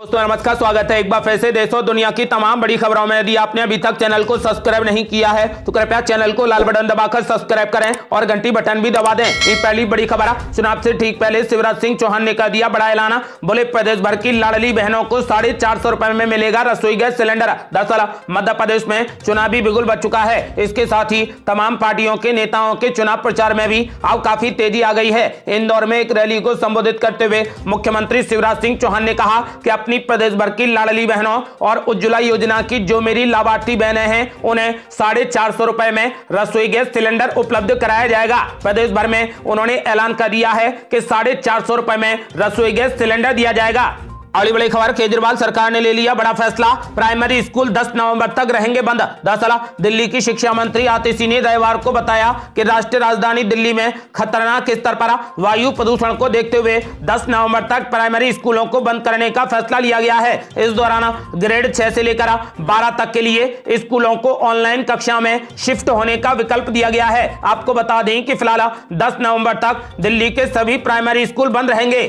दोस्तों नमस्कार, स्वागत है एक बार फिर से देश और दुनिया की तमाम बड़ी खबरों में। यदि आपने अभी तक चैनल को सब्सक्राइब नहीं किया है तो कृपया चैनल को लाल बटन दबाकर सब्सक्राइब करें और घंटी बटन भी दबा दें। ये पहली बड़ी खबर है। चुनाव से ठीक पहले शिवराज सिंह चौहान ने कर दिया बड़ा ऐलान। बोले प्रदेश भर की लाडली बहनों को 450 रुपए में मिलेगा रसोई गैस सिलेंडर। दरअसल मध्य प्रदेश में चुनावी बिगुल बज चुका है। इसके साथ ही तमाम पार्टियों के नेताओं के चुनाव प्रचार में भी अब काफी तेजी आ गई है। इंदौर में एक रैली को संबोधित करते हुए मुख्यमंत्री शिवराज सिंह चौहान ने कहा कि अपनी प्रदेश भर की लाडली बहनों और उज्ज्वला योजना की जो मेरी लाभार्थी बहनें हैं उन्हें 450 रुपए में रसोई गैस सिलेंडर उपलब्ध कराया जाएगा। प्रदेश भर में उन्होंने ऐलान कर दिया है कि 450 रुपए में रसोई गैस सिलेंडर दिया जाएगा। अगली बड़ी खबर, केजरीवाल सरकार ने ले लिया बड़ा फैसला। प्राइमरी स्कूल 10 नवंबर तक रहेंगे बंद। दरअसल दिल्ली की शिक्षा मंत्री आतिशी ने रविवार को बताया कि राष्ट्रीय राजधानी दिल्ली में खतरनाक स्तर पर वायु प्रदूषण को देखते हुए 10 नवंबर तक प्राइमरी स्कूलों को बंद करने का फैसला लिया गया है। इस दौरान ग्रेड 6 से लेकर 12 तक के लिए स्कूलों को ऑनलाइन कक्षा में शिफ्ट होने का विकल्प दिया गया है। आपको बता दें कि फिलहाल 10 नवंबर तक दिल्ली के सभी प्राइमरी स्कूल बंद रहेंगे।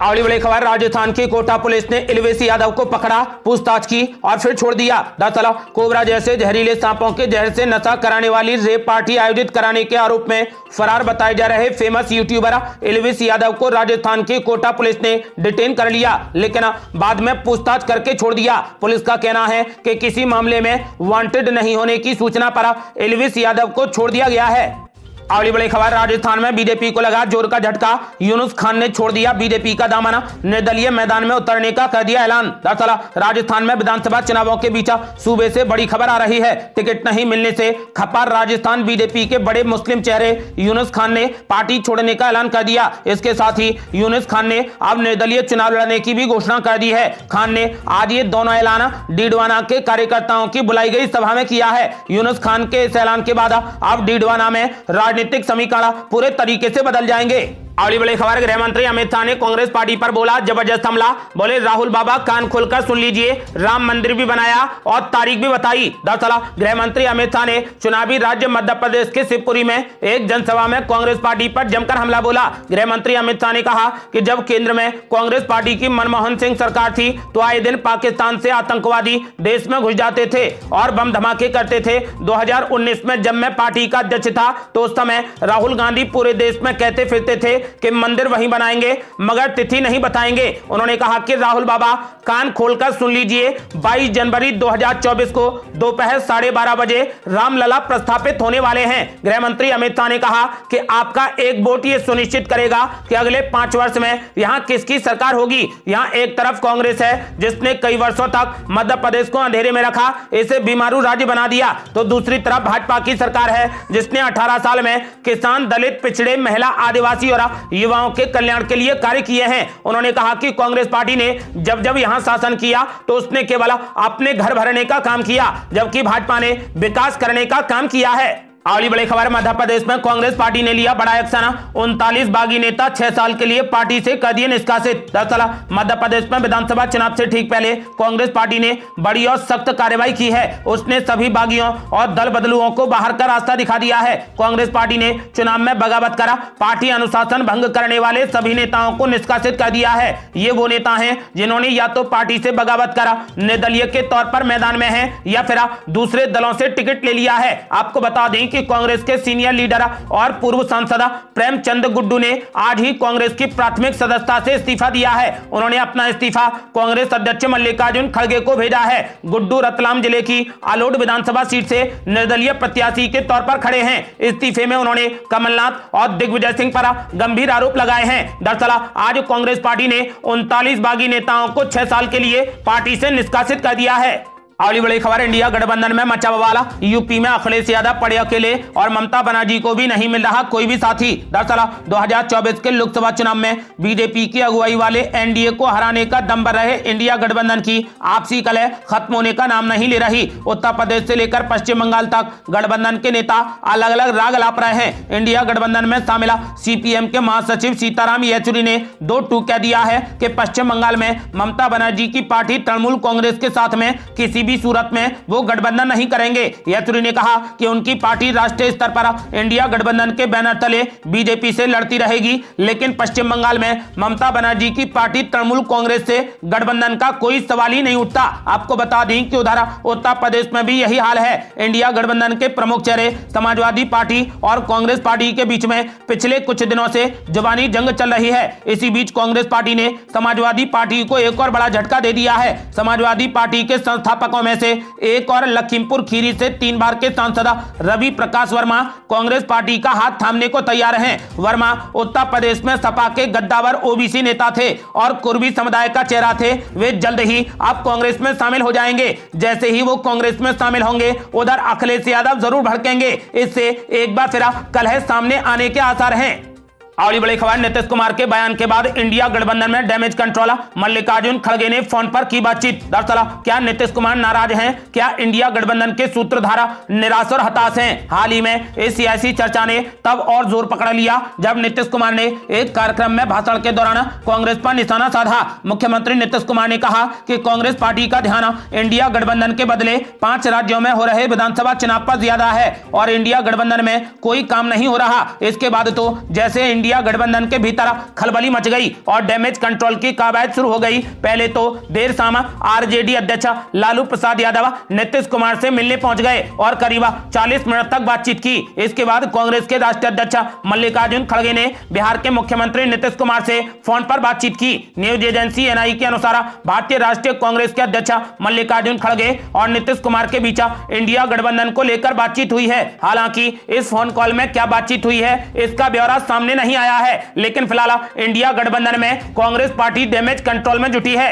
अगली बड़ी खबर, राजस्थान की कोटा पुलिस ने इलवेसी यादव को पकड़ा, पूछताछ की और फिर छोड़ दिया। दरअसल कोबरा जैसे जहरीले सांपों के जहर से नशा कराने वाली रेप पार्टी आयोजित कराने के आरोप में फरार बताए जा रहे फेमस यूट्यूबर इलवेसी यादव को राजस्थान की कोटा पुलिस ने डिटेन कर लिया, लेकिन बाद में पूछताछ करके छोड़ दिया। पुलिस का कहना है कि किसी मामले में वांटेड नहीं होने की सूचना पर इलवेसी यादव को छोड़ दिया गया है। अगली बड़ी खबर, राजस्थान में बीजेपी को लगा जोर का झटका। यूनुस खान ने छोड़ दिया बीजेपी का दामन, निर्दलीय मैदान में उतरने का कर दिया ऐलान। दरअसल राजस्थान में विधानसभा चुनावों के बीच सूबे से बड़ी खबर आ रही है। टिकट नहीं मिलने से खपा राजस्थान बीजेपी के बड़े मुस्लिम चेहरे यूनुस खान ने पार्टी छोड़ने का ऐलान कर दिया। इसके साथ ही यूनुस खान ने अब निर्दलीय चुनाव लड़ने की भी घोषणा कर दी है। खान ने आज ये दोनों ऐलान डीडवाना के कार्यकर्ताओं की बुलाई गई सभा में किया है। यूनुस खान के इस ऐलान के बाद अब डीडवाना में राजनीतिक समीकरण पूरे तरीके से बदल जाएंगे। अगली बड़ी खबर, गृह मंत्री अमित शाह ने कांग्रेस पार्टी पर बोला जबरदस्त हमला। बोले राहुल बाबा कान खोलकर सुन लीजिए, राम मंदिर भी बनाया और तारीख भी बताई। दरअसल गृह मंत्री अमित शाह ने चुनावी राज्य मध्य प्रदेश के शिवपुरी में एक जनसभा में कांग्रेस पार्टी पर जमकर हमला बोला। गृह मंत्री अमित शाह ने कहा कि जब केंद्र में कांग्रेस पार्टी की मनमोहन सिंह सरकार थी तो आए दिन पाकिस्तान से आतंकवादी देश में घुस जाते थे और बम धमाके करते थे। 2019 में जब मैं पार्टी का अध्यक्ष था तो उस समय राहुल गांधी पूरे देश में कहते फिरते थे कि मंदिर वहीं बनाएंगे मगर तिथि नहीं बताएंगे। उन्होंने कहा कि राहुल बाबा कान खोलकर सुन लीजिए, 22 जनवरी 2024 को दोपहर 12:30 बजे रामलला प्रस्थापित होने वाले हैं। गृह मंत्री अमित शाह ने कहा कि आपका एक वोट ये सुनिश्चित करेगा कि अगले 5 वर्ष में यहां किसकी सरकार होगी। यहां एक तरफ कांग्रेस है जिसने कई वर्षों तक मध्य प्रदेश को अंधेरे में रखा, इसे बीमारू राज्य बना दिया, तो दूसरी तरफ भाजपा की सरकार है जिसने 18 साल में किसान, दलित, पिछड़े, महिला, आदिवासी और युवाओं के कल्याण के लिए कार्य किए हैं। उन्होंने कहा कि कांग्रेस पार्टी ने जब जब यहां शासन किया तो उसने केवल अपने घर भरने का काम किया, जबकि भाजपा ने विकास करने का काम किया है। अगली बड़ी खबर, मध्य प्रदेश में कांग्रेस पार्टी ने लिया बड़ा एक्शन। 39 बागी नेता 6 साल के लिए पार्टी से कर दिए निष्कासित। दरअसल मध्य प्रदेश में विधानसभा चुनाव से ठीक पहले कांग्रेस पार्टी ने बड़ी और सख्त कार्रवाई की है। उसने सभी बागियों और दल बदलुओं को बाहर का रास्ता दिखा दिया है। कांग्रेस पार्टी ने चुनाव में बगावत करा, पार्टी अनुशासन भंग करने वाले सभी नेताओं को निष्कासित कर दिया है। ये वो नेता हैं जिन्होंने या तो पार्टी से बगावत करा, निर्दलीय के तौर पर मैदान में है, या फिर दूसरे दलों से टिकट ले लिया है। आपको बता दें कि कांग्रेस के सीनियर लीडर और पूर्व सांसद प्रेमचंद गुड्डू ने आज ही कांग्रेस की प्राथमिक सदस्यता से इस्तीफा दिया है। उन्होंने अपना इस्तीफा कांग्रेस अध्यक्ष मल्लिकार्जुन खड़गे को भेजा है। गुड्डू रतलाम जिले की आलोट विधानसभा सीट से निर्दलीय प्रत्याशी के तौर पर खड़े हैं। इस्तीफे में उन्होंने कमलनाथ और दिग्विजय सिंह पर गंभीर आरोप लगाए हैं। दरअसल आज कांग्रेस पार्टी ने 39 बागी नेताओं को 6 साल के लिए पार्टी से निष्कासित कर दिया है। अगली बड़ी खबर, इंडिया गठबंधन में मचा बवाल। यूपी में अखिलेश यादव पड़े अकेले और ममता बनर्जी को भी नहीं मिल रहा कोई भी साथी। दरअसल 2024 के लोकसभा चुनाव में बीजेपी की अगुवाई वाले एनडीए को हराने का दम पर रहे इंडिया गठबंधन की आपसी कलह खत्म होने का नाम नहीं ले रही। उत्तर प्रदेश से लेकर पश्चिम बंगाल तक गठबंधन के नेता अलग अलग राग अलाप रहे हैं। इंडिया गठबंधन में शामिल सीपीएम के महासचिव सीताराम येचुरी ने 2 टूक कह दिया है कि पश्चिम बंगाल में ममता बनर्जी की पार्टी तृणमूल कांग्रेस के साथ में किसी भी सूरत में वो गठबंधन नहीं करेंगे। येचुरी ने कहा कि उनकी पार्टी राष्ट्रीय स्तर पर इंडिया गठबंधन के बैनर तले बीजेपी से लड़ती रहेगी, लेकिन पश्चिम बंगाल में ममता बनर्जी की पार्टी तृणमूल कांग्रेस से गठबंधन का कोई सवाल ही नहीं उठता। आपको बता दें कि उधर उत्तर प्रदेश में भी यही हाल है। इंडिया गठबंधन के प्रमुख चेहरे समाजवादी पार्टी और कांग्रेस पार्टी के बीच में पिछले कुछ दिनों से जुबानी जंग चल रही है। इसी बीच कांग्रेस पार्टी ने समाजवादी पार्टी को एक और बड़ा झटका दे दिया है। समाजवादी पार्टी के संस्थापकों में से एक और लखीमपुर खीरी से 3 बार के सांसद रवि प्रकाश वर्मा कांग्रेस पार्टी का हाथ थामने को तैयार हैं। वर्मा उत्तर प्रदेश में सपा के गद्दावर ओबीसी नेता थे और कुर्मी समुदाय का चेहरा थे। वे जल्द ही अब कांग्रेस में शामिल हो जाएंगे। जैसे ही वो कांग्रेस में शामिल होंगे, उधर अखिलेश यादव जरूर भड़केंगे। इससे एक बार फिर कलह सामने आने के आसार हैं। और बड़ी खबर, नीतीश कुमार के बयान के बाद इंडिया गठबंधन में डैमेज कंट्रोल, मल्लिकार्जुन खड़गे ने फोन पर की बातचीत। दरअसल क्या नीतीश कुमार नाराज हैं? क्या इंडिया गठबंधन के सूत्रधार निराश और हताश हैं? हाल ही में इस सियासी चर्चा ने तब और जोर पकड़ लिया जब नीतीश कुमार ने एक कार्यक्रम में भाषण के दौरान कांग्रेस पर निशाना साधा। मुख्यमंत्री नीतीश कुमार ने कहा कि कांग्रेस पार्टी का ध्यान इंडिया गठबंधन के बदले 5 राज्यों में हो रहे विधानसभा चुनाव पर ज्यादा है और इंडिया गठबंधन में कोई काम नहीं हो रहा। इसके बाद तो जैसे इंडिया गठबंधन के भीतर खलबली मच गई और डैमेज कंट्रोल की कवायद शुरू हो गई। पहले तो देर शाम आरजेडी अध्यक्ष लालू प्रसाद यादव नीतीश कुमार से मिलने पहुंच गए और करीब 40 मिनट तक बातचीत की। इसके बाद कांग्रेस के राष्ट्रीय अध्यक्ष मल्लिकार्जुन खड़गे ने बिहार के मुख्यमंत्री नीतीश कुमार से फोन पर बातचीत की। न्यूज एजेंसी एनआई के अनुसार भारतीय राष्ट्रीय कांग्रेस के अध्यक्ष मल्लिकार्जुन खड़गे और नीतीश कुमार के बीच इंडिया गठबंधन को लेकर बातचीत हुई है। हालांकि इस फोन कॉल में क्या बातचीत हुई है, इसका ब्यौरा सामने नहीं आया है, लेकिन फिलहाल इंडिया गठबंधन में कांग्रेस पार्टी डैमेज कंट्रोल में जुटी है।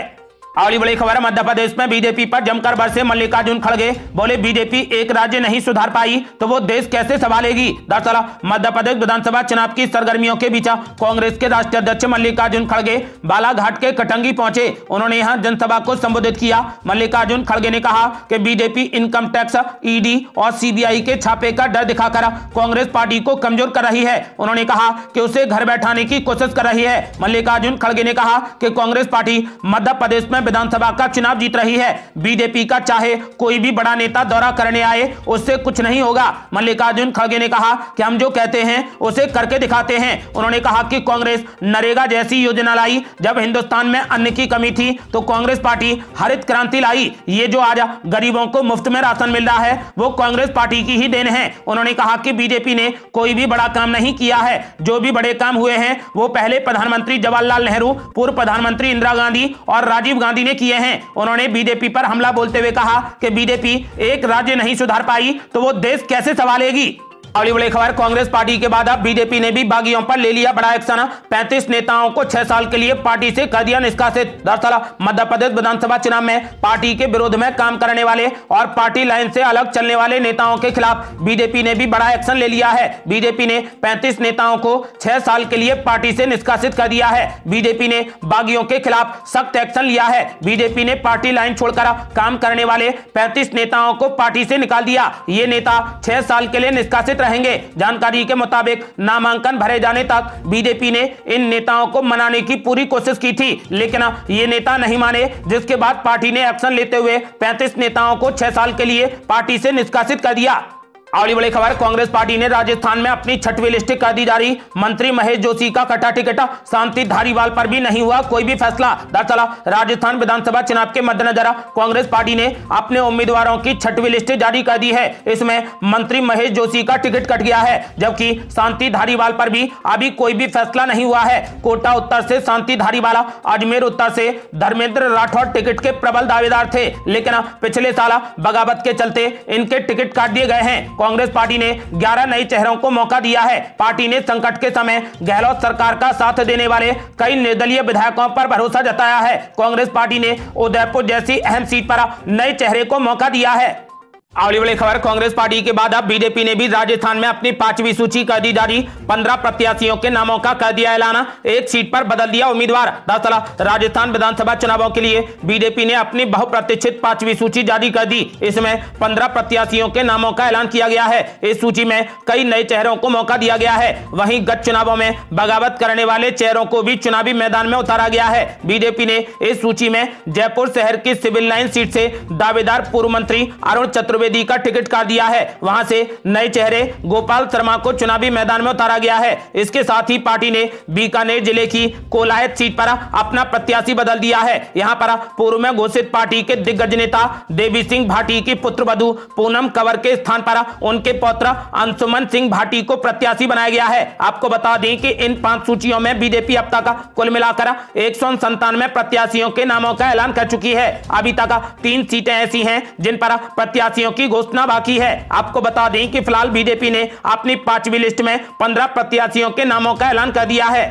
अगली बड़ी खबर, मध्य प्रदेश में बीजेपी पर जमकर बरसे मल्लिकार्जुन खड़गे। बोले बीजेपी एक राज्य नहीं सुधार पाई तो वो देश कैसे संभालेगी। दरअसल मध्य प्रदेश विधानसभा चुनाव की सरगर्मियों के बीच कांग्रेस के राष्ट्रीय अध्यक्ष मल्लिकार्जुन खड़गे बालाघाट के कटंगी पहुंचे। उन्होंने यहां जनसभा को संबोधित किया। मल्लिकार्जुन खड़गे ने कहा कि बीजेपी इनकम टैक्स, ईडी और सीबीआई के छापे का डर दिखाकर कांग्रेस पार्टी को कमजोर कर रही है। उन्होंने कहा कि उसे घर बैठाने की कोशिश कर रही है। मल्लिकार्जुन खड़गे ने कहा कि कांग्रेस पार्टी मध्य प्रदेश में विधानसभा का चुनाव जीत रही है। बीजेपी का चाहे कोई भी बड़ा नेता दौरा करने आए, उससे कुछ नहीं होगा। मल्लिकार्जुन खड़गे ने कहा कि हम जो कहते हैं उसे करके दिखाते हैं। उन्होंने कहा कि कांग्रेस नरेगा जैसी योजना लाई। जब हिंदुस्तान में अन्न की कमी थी तो कांग्रेस पार्टी हरित क्रांति लाई। ये जो आज गरीबों को मुफ्त में राशन मिल रहा है वो कांग्रेस पार्टी की ही देन है। उन्होंने कहा कि बीजेपी ने कोई भी बड़ा काम नहीं किया है। जो भी बड़े काम हुए हैं वो पहले प्रधानमंत्री जवाहरलाल नेहरू, पूर्व प्रधानमंत्री इंदिरा गांधी और राजीव गांधी ने किए हैं। उन्होंने बीजेपी पर हमला बोलते हुए कहा कि बीजेपी एक राज्य नहीं सुधार पाई तो वो देश कैसे संभालेगी। अगली बड़ी खबर, कांग्रेस पार्टी के बाद अब बीजेपी ने भी बागियों पर ले लिया बड़ा एक्शन। 35 नेताओं को 6 साल के लिए पार्टी से कर दिया निष्कासित। दरअसल मध्य प्रदेश विधानसभा चुनाव में पार्टी के विरोध में काम करने वाले और पार्टी लाइन से अलग चलने वाले नेताओं के खिलाफ बीजेपी ने भी बड़ा एक्शन ले लिया है। बीजेपी ने 35 नेताओं को 6 साल के लिए पार्टी से निष्कासित कर दिया है। बीजेपी ने बागियों के खिलाफ सख्त एक्शन लिया है। बीजेपी ने पार्टी लाइन छोड़कर काम करने वाले 35 नेताओं को पार्टी से निकाल दिया। ये नेता 6 साल के लिए निष्कासित रहेंगे। जानकारी के मुताबिक नामांकन भरे जाने तक बीजेपी ने इन नेताओं को मनाने की पूरी कोशिश की थी, लेकिन ये नेता नहीं माने, जिसके बाद पार्टी ने एक्शन लेते हुए 35 नेताओं को 6 साल के लिए पार्टी से निष्कासित कर दिया। अगली बड़ी खबर, कांग्रेस पार्टी ने राजस्थान में अपनी 6वीं लिस्ट कर दी जारी। मंत्री महेश जोशी का कटा टिकट, शांति धारीवाल पर भी नहीं हुआ कोई भी फैसला। दरअसल राजस्थान विधानसभा चुनाव के मद्देनजर कांग्रेस पार्टी ने अपने उम्मीदवारों की 6वीं लिस्ट जारी कर दी है। इसमें मंत्री महेश जोशी का टिकट कट गया है, जबकि शांति धारीवाल पर भी अभी कोई भी फैसला नहीं हुआ है। कोटा उत्तर से शांति धारीवाल, अजमेर उत्तर से धर्मेंद्र राठौड़ टिकट के प्रबल दावेदार थे, लेकिन पिछले साल बगावत के चलते इनके टिकट काट दिए गए हैं। कांग्रेस पार्टी ने 11 नए चेहरों को मौका दिया है। पार्टी ने संकट के समय गहलोत सरकार का साथ देने वाले कई निर्दलीय विधायकों पर भरोसा जताया है। कांग्रेस पार्टी ने उदयपुर जैसी अहम सीट पर नए चेहरे को मौका दिया है। अगली बड़ी खबर, कांग्रेस पार्टी के बाद अब बीजेपी ने भी राजस्थान में अपनी 5वीं सूची कर दी जारी। 15 प्रत्याशियों के नामों का कर दिया ऐलान, एक सीट पर बदल दिया उम्मीदवार। दरअसल राजस्थान विधानसभा चुनावों के लिए बीजेपी ने अपनी बहुप्रतीक्षित 5वीं सूची जारी कर दी। इसमें 15 प्रत्याशियों के नामों का ऐलान किया गया है। इस सूची में कई नए चेहरों को मौका दिया गया है। वहीं गत चुनावों में बगावत करने वाले चेहरों को भी चुनावी मैदान में उतारा गया है। बीजेपी ने इस सूची में जयपुर शहर की सिविल लाइन सीट से दावेदार पूर्व मंत्री अरुण चतुर्वेदी का टिकट काट दिया है। वहां से नए चेहरे गोपाल शर्मा को चुनावी मैदान में उतारा गया है। इसके साथ ही पार्टी ने बीकानेर जिले की कोलायत सीट पर अपना प्रत्याशी बदल दिया है। यहां पर पूर्व में घोषित पार्टी के दिग्गज नेता देवी सिंह भाटी की पुत्रवधू पूनम कंवर के स्थान पर उनके पौत्र अंशुमन सिंह भाटी को प्रत्याशी बनाया गया है। आपको बता दें कि इन 5 सूचियों में बीजेपी अब तक कुल मिलाकर 197 प्रत्याशियों के नामों का ऐलान कर चुकी है। अभी तक 3 सीटें ऐसी हैं जिन पर प्रत्याशियों की घोषणा बाकी है। आपको बता दें कि फिलहाल बीजेपी ने अपनी 5वीं लिस्ट में 15 प्रत्याशियों के नामों का ऐलान कर दिया है।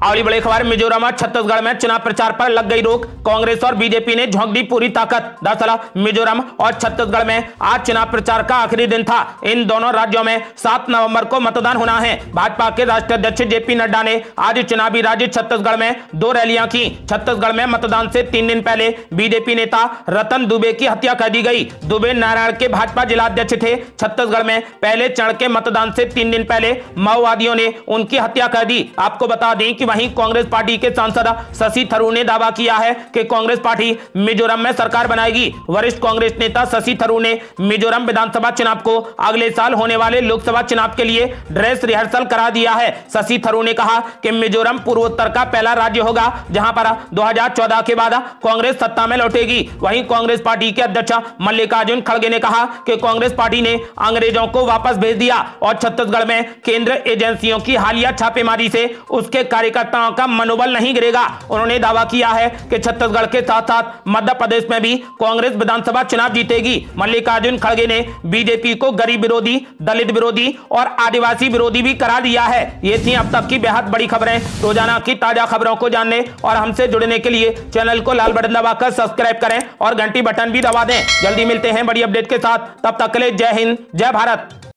अगली बड़ी खबर, मिजोरम और छत्तीसगढ़ में चुनाव प्रचार पर लग गई रोक। कांग्रेस और बीजेपी ने झोंक दी पूरी ताकत। दरअसल मिजोरम और छत्तीसगढ़ में आज चुनाव प्रचार का आखिरी दिन था। इन दोनों राज्यों में 7 नवंबर को मतदान होना है। भाजपा के राष्ट्रीय अध्यक्ष जेपी नड्डा ने आज चुनावी राज्य छत्तीसगढ़ में 2 रैलियां की। छत्तीसगढ़ में मतदान से 3 दिन पहले बीजेपी नेता रतन दुबे की हत्या कर दी गई। दुबे नारायण के भाजपा जिला अध्यक्ष थे। छत्तीसगढ़ में पहले चरण के मतदान से 3 दिन पहले माओवादियों ने उनकी हत्या कर दी। आपको बता दें कि वहीं कांग्रेस पार्टी के सांसद शशि थरूर ने दावा किया है कि कांग्रेस पार्टी मिजोरम में सरकार बनाएगी। वरिष्ठ कांग्रेस नेता शशि थरूर ने मिजोरम विधानसभा चुनाव को अगले साल होने वाले लोकसभा चुनाव के लिए ड्रेस रिहर्सल करा दिया है। शशि थरूर ने कहा कि मिजोरम पूर्वोत्तर का पहला राज्य होगा जहां पर 2014 के बाद कांग्रेस सत्ता में लौटेगी। वहीं कांग्रेस पार्टी के अध्यक्ष मल्लिकार्जुन खड़गे ने कहा कि कांग्रेस पार्टी ने अंग्रेजों को वापस भेज दिया और छत्तीसगढ़ में केंद्र एजेंसियों की हालिया छापेमारी से उसके कार्यकर्ताओं का मनोबल नहीं गिरेगा। उन्होंने दावा किया है कि छत्तीसगढ़ के साथ साथ मध्य प्रदेश में भी कांग्रेस विधानसभा चुनाव जीतेगी। मल्लिकार्जुन खड़गे ने बीजेपी को गरीब विरोधी, दलित विरोधी और आदिवासी विरोधी भी करार दिया है। ये थी अब तक की बेहद बड़ी खबरें। रोजाना की ताजा खबरों को जानने और हमसे जुड़ने के लिए चैनल को लाल बटन दबाकर सब्सक्राइब करें और घंटी बटन भी दबा दें। जल्दी मिलते हैं बड़ी अपडेट के साथ। तब तक के लिए जय हिंद, जय भारत।